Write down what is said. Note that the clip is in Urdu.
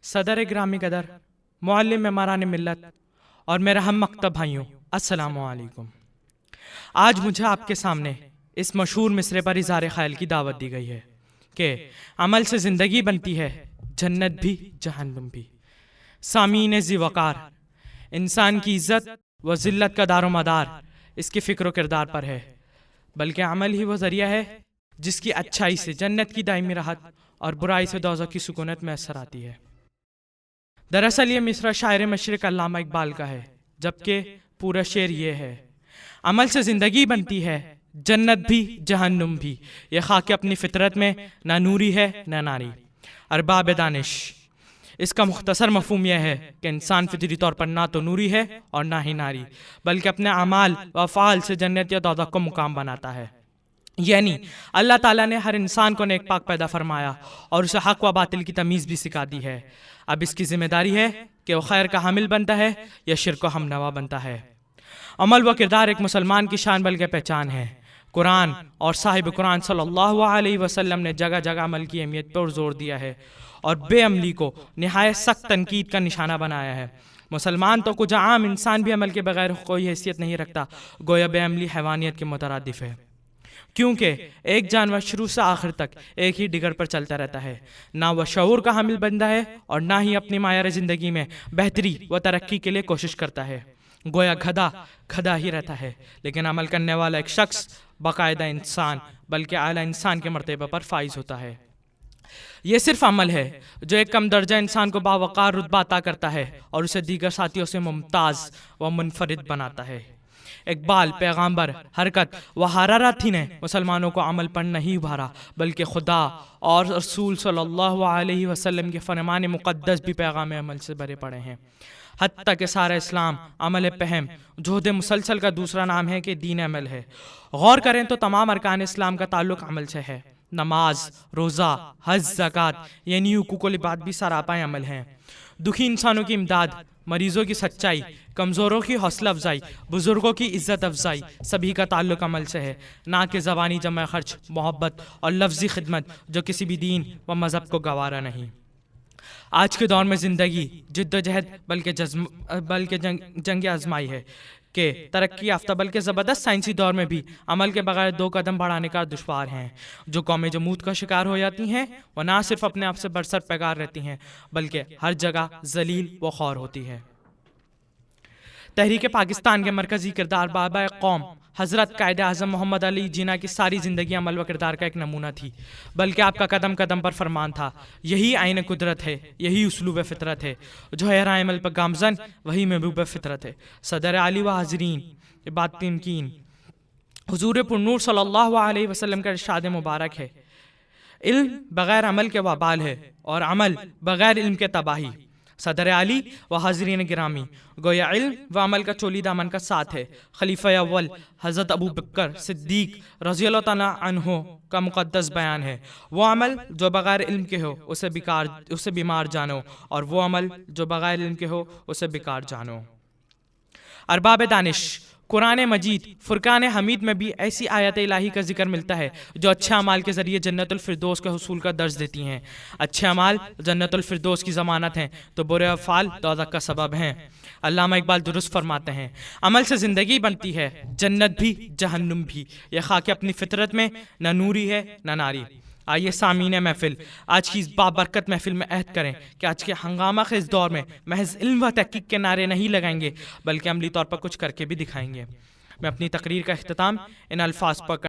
صدر گرامی قدر، معلم ممبران ملت اور میرے ہم مکتب بھائیوں، السلام علیکم۔ آج مجھے آپ کے سامنے اس مشہور مصرے پر اظہار خیال کی دعوت دی گئی ہے کہ عمل سے زندگی بنتی ہے، جنت بھی جہنم بھی۔ سامعین ذی وقار، انسان کی عزت و ذلت کا دار و مدار اس کے فکر و کردار پر ہے، بلکہ عمل ہی وہ ذریعہ ہے جس کی اچھائی سے جنت کی دائمی راحت اور برائی سے دوزخ کی سکونت میسر آتی ہے۔ دراصل یہ مصرع شاعر مشرق علامہ اقبال کا ہے، جبکہ پورا شعر یہ ہے: عمل سے زندگی بنتی ہے، جنت بھی جہنم بھی، یہ خاک اپنی فطرت میں نہ نوری ہے نہ ناری۔ ارباب دانش، اس کا مختصر مفہوم یہ ہے کہ انسان فطری طور پر نہ تو نوری ہے اور نہ ہی ناری، بلکہ اپنے اعمال و افعال سے جنت یا دوزخ کو مقام بناتا ہے۔ یعنی اللہ تعالیٰ نے ہر انسان کو نیک پاک پیدا فرمایا اور اسے حق و باطل کی تمیز بھی سکھا دی ہے۔ اب اس کی ذمہ داری ہے کہ وہ خیر کا حامل بنتا ہے یا شرک و ہم نوا بنتا ہے۔ عمل و کردار ایک مسلمان کی شان بلکہ پہچان ہے۔ قرآن اور صاحب قرآن صلی اللہ علیہ وسلم نے جگہ جگہ عمل کی اہمیت پر زور دیا ہے اور بے عملی کو نہایت سخت تنقید کا نشانہ بنایا ہے۔ مسلمان تو کچھ عام انسان بھی عمل کے بغیر کوئی حیثیت نہیں رکھتا، گویا بے عملی حیوانیت کے مترادف ہے، کیونکہ ایک جانور شروع سے آخر تک ایک ہی ڈگر پر چلتا رہتا ہے، نہ وہ شعور کا حامل بنتا ہے اور نہ ہی اپنی معیار زندگی میں بہتری و ترقی کے لیے کوشش کرتا ہے۔ گویا گدھا ہی رہتا ہے، لیکن عمل کرنے والا ایک شخص باقاعدہ انسان بلکہ اعلیٰ انسان کے مرتبہ پر فائز ہوتا ہے۔ یہ صرف عمل ہے جو ایک کم درجہ انسان کو باوقار رتبہ عطا کرتا ہے اور اسے دیگر ساتھیوں سے ممتاز و منفرد بناتا ہے۔ اقبال، پیغامبر، حرکت و حرارت ہی نے مسلمانوں کو عمل پر نہیں ابھارا، بلکہ خدا اور رسول صلی اللہ علیہ وسلم کے فرمان مقدس بھی پیغام عمل سے بھرے پڑے ہیں۔ حتیٰ کہ سارا اسلام عمل پہم جہد مسلسل کا دوسرا نام ہے کہ دین عمل ہے۔ غور کریں تو تمام ارکان اسلام کا تعلق عمل سے ہے۔ نماز، روزہ، حج، زکوٰۃ یعنی حقوق العباد بھی سراپا عمل ہیں۔ دکھی انسانوں کی امداد، مریضوں کی سچائی، کمزوروں کی حوصلہ افزائی، بزرگوں کی عزت افزائی، سبھی کا تعلق عمل سے ہے، نہ کہ زبانی جمع خرچ، محبت اور لفظی خدمت جو کسی بھی دین و مذہب کو گوارا نہیں۔ آج کے دور میں زندگی جد و جہد بلکہ جنگ آزمائی ہے کہ ترقی یافتہ بلکہ زبردست سائنسی دور میں بھی عمل کے بغیر 2 قدم بڑھانے کا دشوار ہیں۔ جو قومیں جمود کا شکار ہو جاتی ہیں وہ نہ صرف اپنے آپ سے برسر پیکار رہتی ہیں بلکہ ہر جگہ ذلیل و خوار ہوتی ہے۔ تحریک پاکستان کے مرکزی کردار بابا قوم حضرت قائد اعظم محمد علی جناح کی ساری زندگی عمل و کردار کا ایک نمونہ تھی، بلکہ آپ کا قدم قدم پر فرمان تھا۔ یہی عین قدرت ہے، یہی اسلوب فطرت ہے، جو ہے راہ عمل پر گامزن وہی محبوب فطرت ہے۔ صدر علی و حاضرین، بات تمکین، حضور پر نور صلی اللہ علیہ وسلم کا ارشاد مبارک ہے: علم بغیر عمل کے وبال ہے اور عمل بغیر علم کے تباہی۔ صدر علی و حاضرین گرامی، گویا علم و عمل کا چولی دامن کا ساتھ ہے۔ خلیفہ اول حضرت ابو بکر صدیق رضی اللہ تعالیٰ عنہ کا مقدس بیان ہے: وہ عمل جو بغیر علم کے ہو اسے بیمار جانو، اور وہ عمل جو بغیر علم کے ہو اسے بیکار جانو۔ ارباب دانش، قرآن مجید فرقان حمید میں بھی ایسی آیت الہی کا ذکر ملتا ہے جو اچھے اعمال کے ذریعے جنت الفردوس کے حصول کا درس دیتی ہیں۔ اچھے اعمال جنت الفردوس کی ضمانت ہیں تو برے افعال دوزخ کا سبب ہیں۔ علامہ اقبال درست فرماتے ہیں: عمل سے زندگی بنتی ہے، جنت بھی جہنم بھی، یہ خاک اپنی فطرت میں نہ نوری ہے نہ ناری۔ آئیے سامعین محفل، آج کی اس بابرکت محفل میں عہد کریں کہ آج کے ہنگامہ خیز دور میں محض علم و تحقیق کے نعرے نہیں لگائیں گے بلکہ عملی طور پر کچھ کر کے بھی دکھائیں گے۔ میں اپنی تقریر کا اختتام ان الفاظ پر